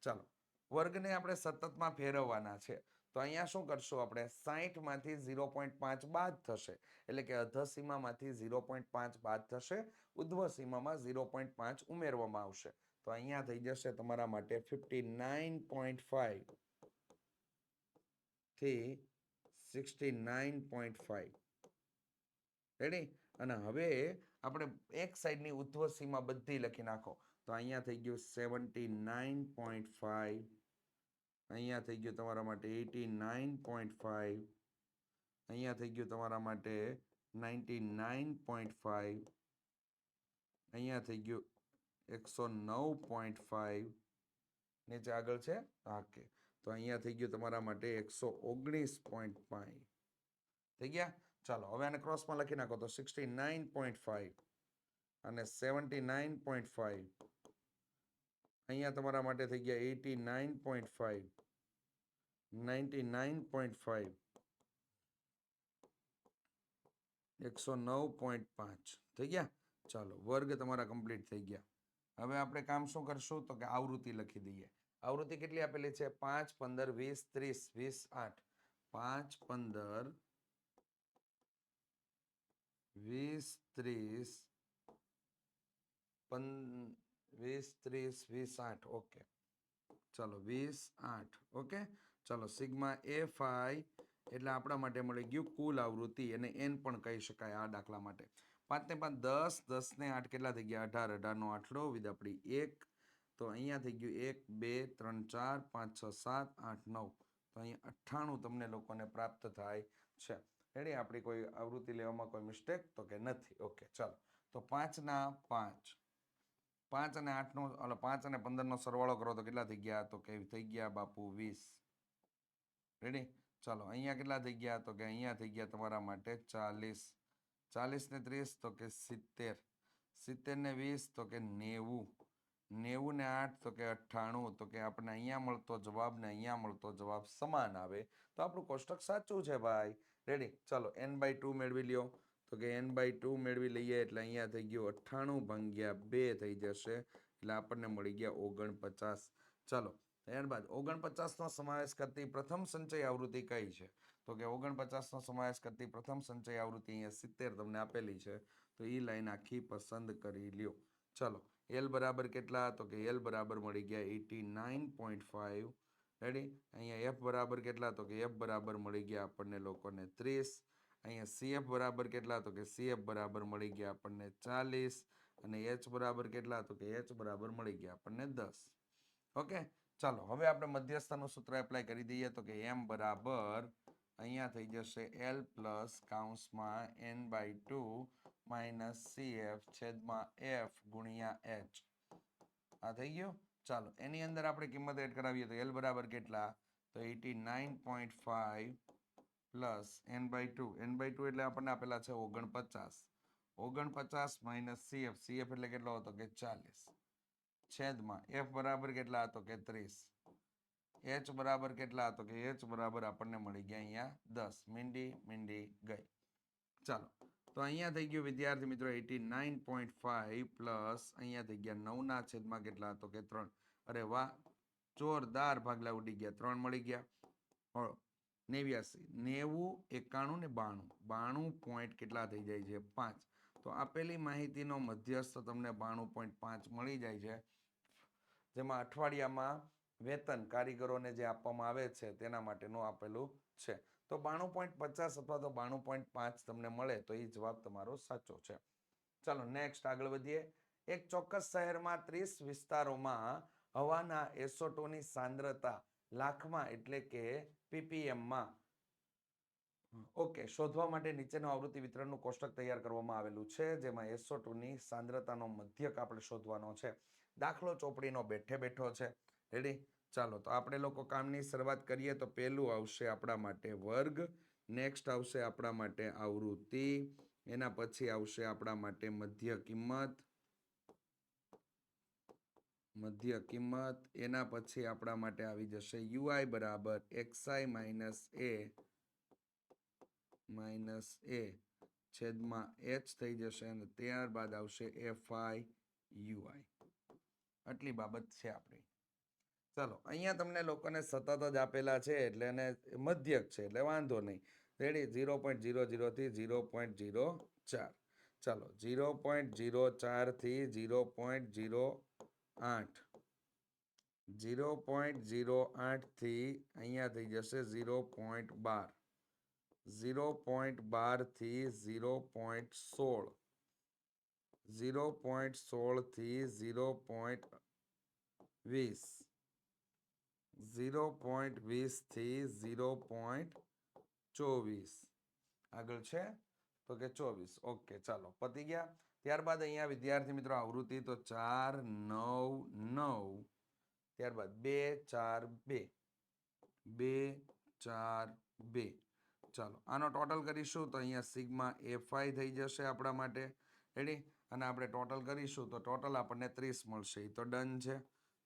ચાલો વર્ગને આપણે સતતમાં ફેરવવાના છે. તો અહીંયા શું કરશું આપણે? 60 માંથી 0.5 બાદ થશે એટલે કે અધઃ સીમામાંથી 0.5 બાદ થશે. ઉધ્વ સીમામાં 0.5 ઉમેરવામાં આવશે. તો અહીંયા થઈ જશે તમારા માટે 59.5 થી 69.5. રેડી? અને હવે આપણે એક સાઈડની ઉધ્વ સીમા બધી લખી નાખો. તો અહીંયા થઈ ગયું 79.5, અહીંયા થઈ ગયું તમારા માટે 89.5, અહીંયા થઈ ગયું તમારા માટે 99.5, અહીંયા થઈ ગયું 109.5, નીચે આગળ છે ઓકે. તો અહીંયા થઈ ગયું તમારા માટે 119.5 થઈ ગયા. ચાલો હવે આને ક્રોસમાં લખી નાખો તો 69.5 અને 79.5, અહીંયા તમારા માટે થઈ ગયા 89.5, 99.5, 109.5 થઈ ગયા. ચાલો વર્ગ તમારા કમ્પ્લીટ થઈ ગયા. હવે આપણે કામ શું કરશું? તો કે આવૃત્તિ લખી દઈએ. આવૃત્તિ કેટલી આપેલી છે? 5 15 20 30 20 30 5 15 20 30 20 30 20 8. ઓકે, ચાલો 20 8. ઓકે, ચાલો સિગ્મા Fi એટલે આપણા માટે મળી ગયું કુલ આવૃત્તિ અને n પણ કહી શકાય આ દાખલા માટે. 5 ને 5 10, 10 ને 8 કેટલા થઈ ગયા? 18, 18 નો આઠડો વિદ આપણી 1. તો અહીંયા થઈ ગયું 1 2 3 4 5 6 7 8 9. તો અહીંયા 98 તમને લોકોને પ્રાપ્ત થાય છે. રેડી? આપણી કોઈ આવૃત્તિ લેવામાં કોઈ મિસ્ટેક તો કે નથી. ઓકે, ચાલો તો 5 ના 5, 5 અને 8 નો 5 અને 15 નો સરવાળો કરો તો કેટલા થઈ ગયા? તો કે થઈ ગયા બાપુ 20. રેડી? ચાલો અહીંયા કેટલા થઈ ગયા? તો કે અહીંયા થઈ ગયા તમારા માટે 40. 40 ને 30 તો કે 70. 70 ને 20 તો કે 90. 90 ને 8 તો કે 98. તો કે આપણે અહીંયા મળતો જવાબ ને અહીંયા મળતો જવાબ સમાન આવે તો આપણું કોષ્ટક સાચું છે ભાઈ. રેડી? ચાલો n/2 મેળવી લ્યો. તો કે n/2 મેળવી લઈએ એટલે અહીંયા થઈ ગયું 98 ભાગ્યા 2 થઈ જશે એટલે આપણને મળી ગયા 49. ચાલો ત્યારબાદ 49નો સમાવેશ કરતી પ્રથમ સંચય આવૃત્તિ કઈ છે? તો કે 49નો સમાવેશ કરતી પ્રથમ સંચય આવૃત્તિ અહીંયા 70 તમને આપેલી છે તો એ લાઈન આખી પસંદ કરી લ્યો. ચાલો L બરાબર કેટલા? તો કે L બરાબર મળી ગયા 89.5. રેડી? અહીંયા F બરાબર કેટલા? તો કે F બરાબર મળી ગયા આપણને લોકોને 30. અહીંયા CF બરાબર કેટલા? તો કે CF બરાબર મળી ગયા આપણને 40. અને H બરાબર કેટલા? તો કે H બરાબર મળી ગયા આપણને 10. ઓકે, ચાલો હવે આપણે મધ્યસ્થનું સૂત્ર એપ્લાય કરી દઈએ તો કે M બરાબર અહીંયા થઈ જશે L પ્લસ કૌંસમાં n/2 માઇનસ CF છેદમાં F ગુણ્યા H. આ થઈ ગયું. ચાલો એની અંદર આપણે કિંમત એડ કરાવીએ તો L બરાબર કેટલા? તો 89.5 પ્લસ n/2. n/2 એટલે આપણને આપેલા છે 49. 49 માઇનસ CF. CF એટલે કેટલો હતો? કે 40. છેદમાં F બરાબર કેટલા? તો કે 30. H બરાબર કેટલા? તો કે H બરાબર આપણને મળી ગયા અહીંયા 10. મીંડી ગઈ. ચાલો તો અહીંયા થઈ ગયું વિદ્યાર્થી મિત્રો 89.5 પ્લસ અહીંયા થઈ ગયા 9 ના છેદમાં કેટલા? તો કે 3. અરે વાહ, જોરદાર ભાગલા ઉડી ગયા. 3 મળી ગયા. 89, 90, 91 ને 92. 92 પોઈન્ટ કેટલા થઈ જાય છે? 5. તો આપેલી માહિતીનો મધ્યસ્થ તમને 92.5 મળી જાય છે, જેમાં અઠવાડિયામાં વેતન કારીગરોને જે આપવામાં આવે છે તેના માટેનું આપેલું છે. તો 92.50 અથવા તો 92.5 તમને મળે તો એ જવાબ તમારો સાચો છે. ચાલો નેક્સ્ટ આગળ વધીએ. એક ચોક્કસ શહેરમાં 30 વિસ્તારોમાં હવાના SO2ની સાંદ્રતા લાખમાં એટલે કે ppmમાં ઓકે શોધવા માટે નીચેનું આવૃત્તિ વિતરણનું કોષ્ટક તૈયાર કરવામાં આવેલું છે, જેમાં SO2ની સાંદ્રતાનો મધ્યક આપણે શોધવાનો છે. દાખલો ચોપડીનો બેઠે બેઠો છે. રેડી? ચાલો તો આપણે લોકો કામની શરૂઆત કરીએ તો પહેલું આવશે આપણા માટે વર્ગ, નેક્સ્ટ આવશે આપણા માટે આવૃત્તિ, એના પછી આવશે આપણા માટે મધ્ય કિંમત, એના પછી આપણા માટે આવી જશે UI બરાબર xi માઇનસ a છેદમાં h થઈ જશે અને ત્યારબાદ આવશે FI UI. આટલી બાબત છે આપણી. ચાલો અહીંયા તમને લોકોને સતત જ આપેલા છે એટલે એને મધ્યક છે એટલે વાંધો નહીં. રેડી? 0.00 થી 0.04. ચાલો 0.04 થી 0.08. 0.08 થી અહીંયા થઈ જશે 0.12. 0.12 થી 0.16. 0.16 થી 0.20. 0.20 થી 0.24. આગળ છે તો કે 24. ઓકે ચાલો પતી ગયા. ત્યારબાદ અહીંયા વિદ્યાર્થી મિત્રો આવૃત્તિ તો 4 9 9, ત્યારબાદ 2 4 2 2 4 2. ચાલો આનો ટોટલ કરીશું તો અહીંયા સિગ્મા FI થઈ જશે આપણા માટે. રેડી? અને આપણે ટોટલ કરીશું તો ટોટલ આપણને 30 મળશે. એ તો ડન છે.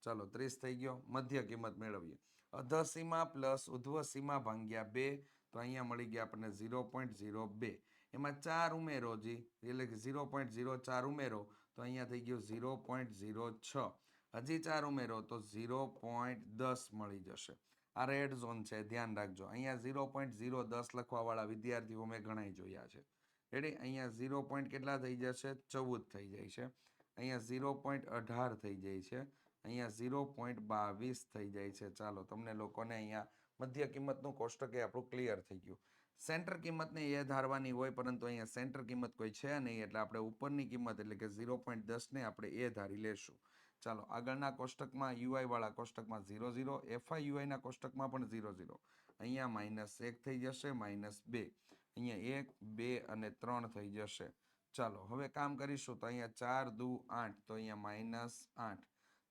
ચાલો 30 થઈ ગયો. મધ્ય કિંમત મેળવીએ. અધસીમા પ્લસ ઉધ્વસીમા ભાગ્યા 2 તો અહીંયા મળી ગયા આપણને 0.02. એમાં 4 ઉમેરો જી એટલે કે 0.04 ઉમેરો તો અહીંયા થઈ ગયું 0.06. હજી 4 ઉમેરો તો 0.10 મળી જશે. આ રેડ ઝોન છે, ધ્યાન રાખજો. અહીંયા 0.010 લખવાવાળા વિદ્યાર્થીઓ મેં ઘણાય જોયા છે. રેડી? અહીંયા 0. કેટલા થઈ જશે? 14 થઈ જાય છે. અહીંયા 0.18 થઈ જાય છે. અહીંયા 0.22 થઈ જાય છે. ચાલો તમને લોકોને અહીંયા મધ્ય કિંમતનું કોષ્ટક એ આપણું ક્લિયર થઈ ગયું. સેન્ટર કિંમતને એ ધારવાની હોય પરંતુ અહીંયા સેન્ટર કિંમત કોઈ છે નહીં એટલે આપણે ઉપરની કિંમત એટલે કે 0.10 ને આપણે એ ધારી લેશું. ચાલો આગળના કોષ્ટકમાં UI વાળા કોષ્ટકમાં 0 0, FI UI ના કોષ્ટકમાં પણ 0 0. અહીંયા -1 થઈ જશે, -2. અહીંયા 1 2 અને 3 થઈ જશે. ચાલો હવે કામ કરીશું તો અહીંયા 4 દુ 8 તો અહીંયા -8.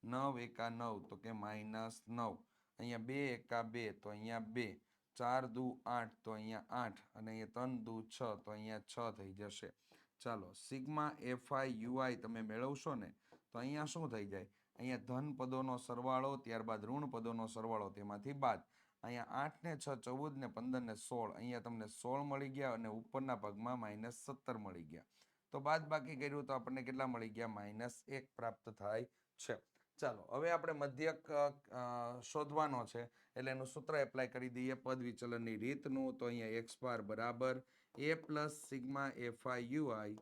9 એકા 9 તો કે -9. અહીંયા 2 એકા 2 તો અહીંયા 2. 4 દુ 8 તો અહીંયા 8 અને અહીંયા 3 દુ 6 તો અહીંયા 6 થઈ જશે. ચાલો સિગ્મા એફઆઈ યુઆઈ તમે મેળવશો ને તો અહીંયા શું થઈ જાય? અહીંયા ધન પદોનો સરવાળો, ત્યારબાદ ઋણ પદોનો સરવાળો, તેમાંથી બાદ. અહીંયા 8 ને 6 14 ને 15 ને 16, અહીંયા તમને 16 મળી ગયા અને ઉપરના ભાગમાં -17 મળી ગયા. તો બાદ બાકી કર્યું તો આપણને કેટલા મળી ગયા? -1 પ્રાપ્ત થાય છે. ચાલો હવે આપણે મધ્યક શોધવાનો છે એટલે એનું સૂત્ર એપ્લાય કરી દઈએ પદ વિચલનની રીતનું. તો અહીંયા x બાર બરાબર a પ્લસ સિગ્મા એફઆઈ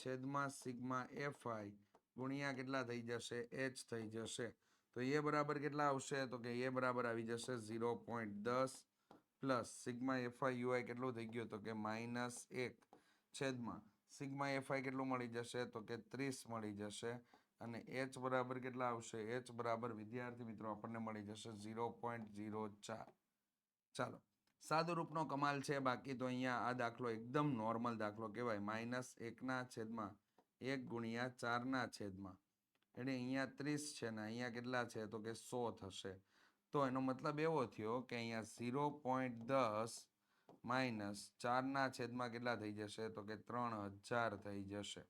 છેદમાં સિગ્મા એફઆઈ ગુણ્યા કેટલા થઈ જશે? h થઈ જશે. તો એ બરાબર કેટલા આવશે? તો કે એ બરાબર આવી જશે 0.10 પ્લસ સિગ્મા એફઆઈ યુઆઈ કેટલું થઈ ગયું? તો કે -1 છેદમાં સિગ્મા એફઆઈ કેટલું મળી જશે? તો કે 30 મળી જશે. અને h બરાબર કેટલા આવશે? h બરાબર વિદ્યાર્થી મિત્રો આપણને મળી જશે 0.04. ચાલો સાદું રૂપનો કમાલ છે. બાકી તો અહીંયા આ દાખલો એકદમ નોર્મલ દાખલો કહેવાય. -1/1 ગુણ્યા 4/. એટલે અહીંયા 30 છે ને અહીંયા કેટલા છે? તો કે 100 થશે. તો એનો મતલબ એવો થયો કે અહીંયા 0.10 માઇનસ 4/. કેટલા થઈ જશે? તો કે 3000 થઈ જશે.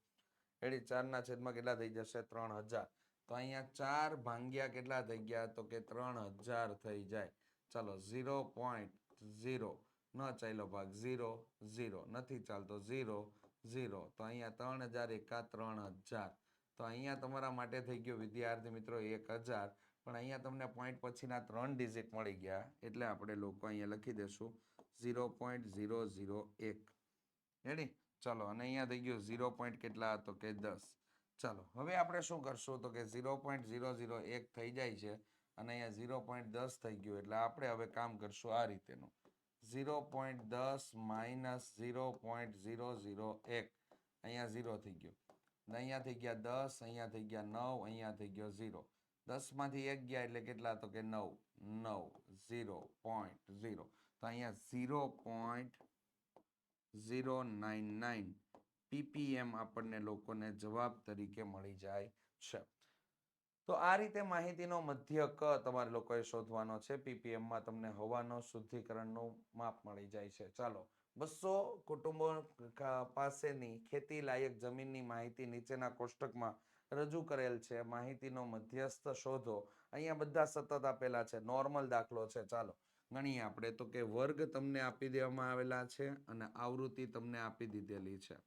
એટલે 4/. કેટલા થઈ જશે? 3000. તો અહીંયા 4 ભાગ્યા કેટલા થઈ ગયા? તો કે 3000 થઈ જાય. ચાલો 0.0 ન ચાલ્યો ભાગ 0 0 નથી ચાલતો 0 0. તો અહીંયા 3000 એકા 3000. તો અહીંયા તમારા માટે થઈ ગયો વિદ્યાર્થી મિત્રો 1000. પણ અહીંયા તમને પોઈન્ટ પછીના 3 ડિજિટ મળી ગયા એટલે આપણે લોકો અહીંયા લખી દેશું 0.001. રેડી? ચાલો અને અહીંયા થઈ ગયું 0. કેટલા? તો કે 10. ચાલો હવે આપણે શું કરશું? તો કે 0.001 થઈ જાય છે અને અહીંયા 0.10 થઈ ગયું એટલે આપણે હવે કામ કરશું આ રીતેનું 0.10 માઇનસ 0.001. અહીંયા 0 થઈ ગયું. અહીંયા થઈ ગયા 10, અહીંયા થઈ ગયા 9, અહીંયા થઈ ગયો 0. 10 માંથી 1 ગયા એટલે કેટલા? તો કે 9 0.0. તો અહીંયા 0.099 ppm આપણને લોકોને જવાબ તરીકે મળી જાય છે. તો આ રીતે માહિતીનો મધ્યક તમારે લોકોએ શોધવાનો છે. ppmમાં તમને હવાનો શુદ્ધિકરણનું માપ મળી જાય છે. ચાલો 200 કુટુંબો પાસેની ખેતી લાયક જમીનની માહિતી નીચેના કોષ્ટકમાં રજૂ કરેલ છે. માહિતીનો મધ્યસ્થ શોધો. અહીંયા બધા સતત આપેલા છે. નોર્મલ દાખલો છે. ચાલો ગણીએ આપણે. તો કે વર્ગ તમને આપી દેવામાં આવેલા છે અને આવૃત્તિ તમને આપી દીધેલી છે.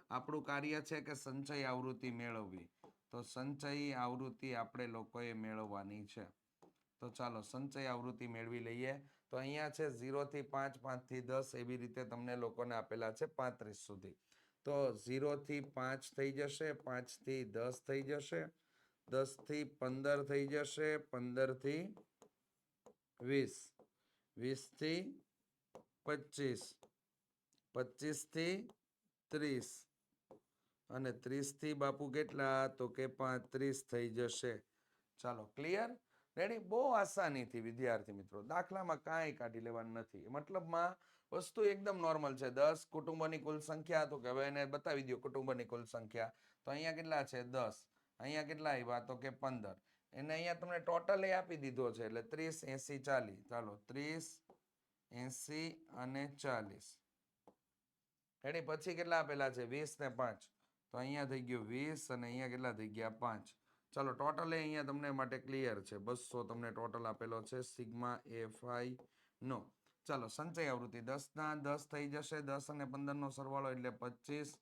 આપણું કાર્ય છે કે સંચય આવૃત્તિ મેળવવી. તો સંચય આવૃત્તિ આપણે લોકોએ મેળવવાની છે. તો ચાલો સંચય આવૃત્તિ મેળવી લઈએ. તો અહીંયા છે 0 થી 5, 5 થી 10 એવી રીતે તમને લોકોને આપેલા છે 35 સુધી. તો 0 થી 5 થઈ જશે, 5 થી 10 થઈ જશે, 10 થી 15 થઈ જશે, 15 થી 20, 20 થી 25, 25 થી 30 અને 30 થી બાપુ કેટલા? તો કે 35 થઈ જશે. ચાલો ક્લિયર? રેડી? બહુ આસાનીથી વિદ્યાર્થી મિત્રો. દાખલામાં કાંઈ કાઢી લેવાનું નથી. મતલબમાં વસ્તુ એકદમ નોર્મલ છે. 10 કુટુંબોની કુલ સંખ્યા. તો કે હવે એને બતાવી દો કુટુંબોની કુલ સંખ્યા. તો અહીંયા કેટલા છે? 10. અહીંયા કેટલા આવ્યા? તો કે 15. એને અહીંયા તમને ટોટલ એ આપી દીધો છે એટલે 30, 80, 40. ચાલો 30, 80 અને 40. રેડી? પછી કેટલા આપેલા છે? 20 ને 5. તો અહીંયા થઈ ગયું 20 અને અહીંયા કેટલા થઈ ગયા? 5. ચાલો ટોટલ અહીંયા તમને માટે ક્લિયર છે. 200 તમને ટોટલ આપેલો છે સિગ્મા એફઆઈ નો. ચાલો સંચય આવૃત્તિ 10/10 થઈ જશે. 10 અને 15 નો સરવાળો એટલે 25,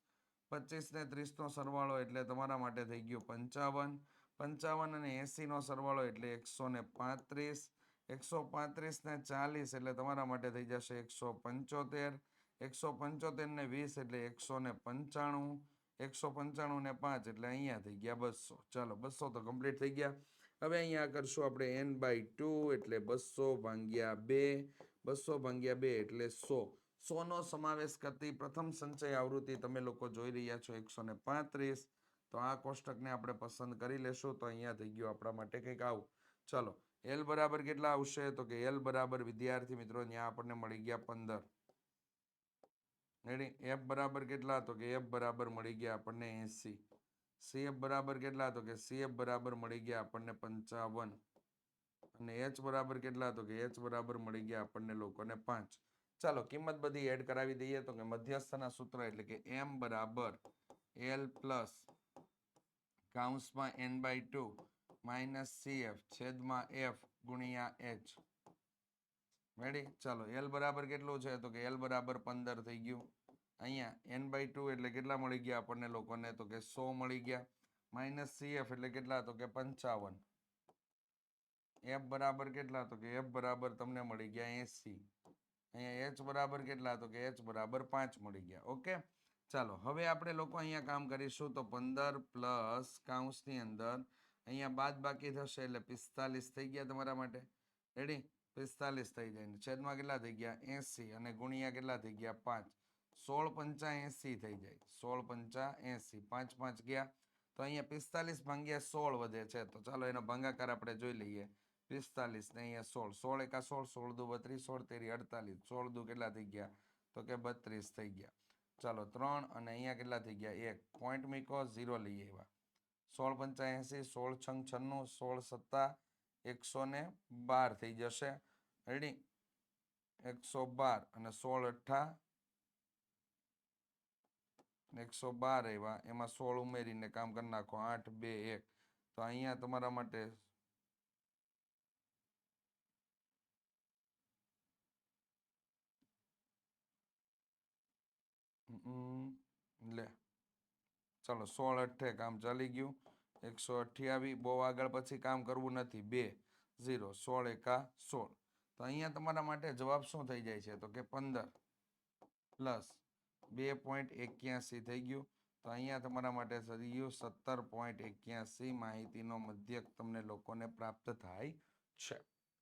25 ને 30 નો સરવાળો એટલે તમારા માટે થઈ ગયું 55, 55 અને 80 નો સરવાળો એટલે 135, 135 ને 40 એટલે તમારા માટે થઈ જશે 175, 175 ને 20 એટલે 195, 195 ને 5 એટલે અહીંયા થઈ ગયા 200. ચાલો 200 તો કમ્પ્લીટ થઈ ગયા. હવે અહીંયા કરશું આપણે n/2 એટલે 200 ભાગ્યા 2, 200 ભાગ્યા 2 એટલે 100. 100 નો સમાવેશ કરતી પ્રથમ સંચય આવૃત્તિ તમે લોકો જોઈ રહ્યા છો 135. તો આ કોષ્ટકને આપણે પસંદ કરી લેશું. તો અહીંયા થઈ ગયું આપણા માટે કંઈક આવું. ચાલો L બરાબર કેટલા આવશે? તો કે L બરાબર વિદ્યાર્થી મિત્રો ત્યાં આપણને મળી ગયા 15. રેડી? F બરાબર કેટલા? તો કે F બરાબર મળી ગયા આપણને 80. CF બરાબર કેટલા? તો કે CF બરાબર મળી ગયા આપણને 55. અને h બરાબર કેટલા? તો કે h બરાબર મળી ગયા આપણને લોકોને 5. ચાલો કિંમત બધી એડ કરાવી દઈએ તો કે મધ્યસ્થના સૂત્ર એટલે કે m બરાબર l પ્લસ કૌંસમાં n/2 માઇનસ cf છેદમાં f ગુણ્યા h. રેડી? ચાલો l બરાબર કેટલું છે? તો કે l બરાબર 15 થઈ ગયું. અહીંયા n/2 એટલે કેટલા મળી ગયા આપણને લોકોને? તો કે 100 મળી ગયા. માઇનસ cf એટલે કેટલા? તો કે 55. f બરાબર કેટલા? તો કે f બરાબર તમને મળી ગયા 80. અહીંયા h બરાબર કેટલા? તો કે h બરાબર 5 મળી ગયા. ઓકે, ચાલો હવે આપણે લોકો અહીંયા કામ કરીશું તો 15 પ્લસ કૌંસની અંદર અહીંયા બાદ બાકી થશે એટલે 45 થઈ ગયા તમારા માટે. રેડી? 45 થઈ જાય. છેદમાં કેટલા થઈ ગયા? 80 અને ગુણ્યા કેટલા થઈ ગયા? 5. 16 પંચા 80 થઈ જાય. 16 પંચા 80. 5 5 ગયા તો અહીંયા 45 ભાગ્યા 16 વધે છે. તો ચાલો એનો ભાગાકાર આપણે જોઈ લઈએ. 45 ને અહીંયા 16. 16 એકા 16, 16 દુ 32, 16 તેરી 48. 16 દુ કેટલા થઈ ગયા? તો કે 32 થઈ ગયા. ચાલો 3 અને અહીંયા કેટલા થઈ ગયા? 1 પોઈન્ટ મૂકો, 0 લઈએ એવા. 16 પંચા 80, 16 છંગ 96, 16 સત્તા 112 થઈ જશે. રેડી? 112 અને 16 અઠ્ઠા 112 એવા. એમાં 16 ઉમેરીને કામ કરી નાખો. 8 2 1. તો અહીંયા તમારા માટે લે ચાલો 16 અઠ્ઠે કામ ચાલી ગયું. 128. બહુ આગળ પછી કામ કરવું નથી. 2 0. 16 એકા 16. તો અહીંયા તમારા માટે જવાબ શું થઈ જાય છે? તો કે 15 પ્લસ 2.81 થઈ ગયું. તો અહીંયા તમારા માટે થઈ ગયું 17.81 માહિતીનો મધ્યક તમને લોકોને પ્રાપ્ત થાય છે.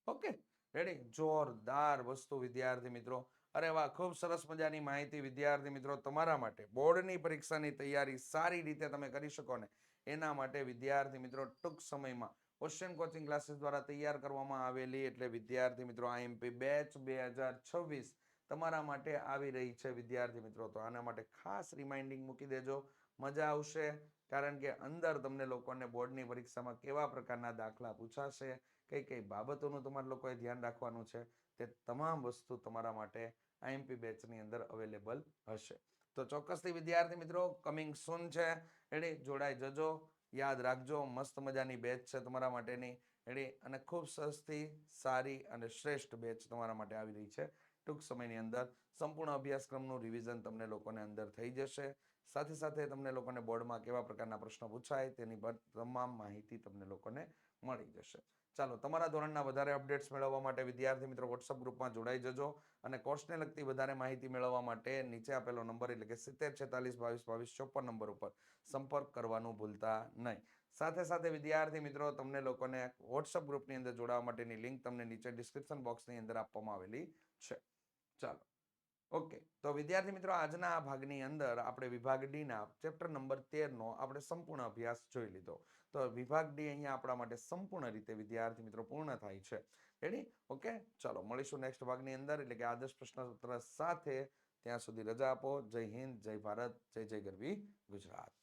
Okay, ready? જોરદાર વસ્તુ વિદ્યાર્થી મિત્રો. અરે વાહ, ખૂબ સરસ મજાની માહિતી વિદ્યાર્થી મિત્રો. તમારા માટે બોર્ડની પરીક્ષાની તૈયારી સારી રીતે તમે કરી શકો ને એના માટે વિદ્યાર્થી મિત્રો ટૂંક સમયમાં ઓશિયન કોચિંગ ક્લાસીસ દ્વારા તૈયાર કરવામાં આવેલી એટલે વિદ્યાર્થી મિત્રો IMP બેચ 2026 તમારા માટે આવી રહી છે વિદ્યાર્થી મિત્રો. તો આના માટે ખાસ રિમાઇન્ડિંગ મૂકી દેજો, મજા આવશે. કારણ કે અંદર તમને લોકોને બોર્ડની પરીક્ષામાં કેવા પ્રકારના દાખલા પૂછાશે, કઈ કઈ બાબતોનું તમારે લોકોએ ધ્યાન રાખવાનું છે, તે તમામ વસ્તુ તમારા માટે IMP બેચની અંદર અવેલેબલ હશે. તો ચોક્કસથી વિદ્યાર્થી મિત્રો કમિંગ સૂન છે. રેડી? જોડાઈ જજો, યાદ રાખજો. મસ્ત મજાની બેચ છે તમારા માટેની. રેડી? અને ખૂબ સસ્તી, સારી અને શ્રેષ્ઠ બેચ તમારા માટે આવી રહી છે. ટૂંક સમયની અંદર સંપૂર્ણ અભ્યાસક્રમનું રિવિઝન તમને લોકોને અંદર થઈ જશે. સાથે સાથે તમને લોકોને બોર્ડમાં કેવા પ્રકારના પ્રશ્નો પૂછાય તેની તમામ માહિતી તમને લોકોને મળી જશે. ચાલો, તમારા ધોરણના વધારે અપડેટ્સ મેળવવા માટે વિદ્યાર્થી મિત્રો વોટ્સઅપ ગ્રુપમાં જોડાઈ જજો અને કોર્સને લગતી વધારે માહિતી મેળવવા માટે નીચે આપેલો નંબર એટલે કે 70 46 22 22 54 નંબર ઉપર સંપર્ક કરવાનું ભૂલતા નહીં. સાથે સાથે વિદ્યાર્થી મિત્રો તમને લોકોને વોટ્સઅપ ગ્રુપની અંદર જોડાવા માટેની લિંક તમને નીચે ડિસ્ક્રિપ્શન બોક્સની અંદર આપવામાં આવેલી છે. ચાલો, ઓકે. તો વિદ્યાર્થી મિત્રો આજના આ ભાગની અંદર આપણે વિભાગ ડી ના ચેપ્ટર નંબર 13 નો આપણે સંપૂર્ણ અભ્યાસ જોઈ લીધો. તો વિભાગ ડી અહીંયા આપણા માટે સંપૂર્ણ રીતે વિદ્યાર્થી મિત્રો પૂર્ણ થાય છે. રેડી? ઓકે, ચાલો મળીશું નેક્સ્ટ ભાગની અંદર એટલે કે આદર્શ પ્રશ્નપત્ર સાથે. ત્યાં સુધી રજા આપો. જય હિન્દ, જય ભારત, જય જય ગરવી ગુજરાત.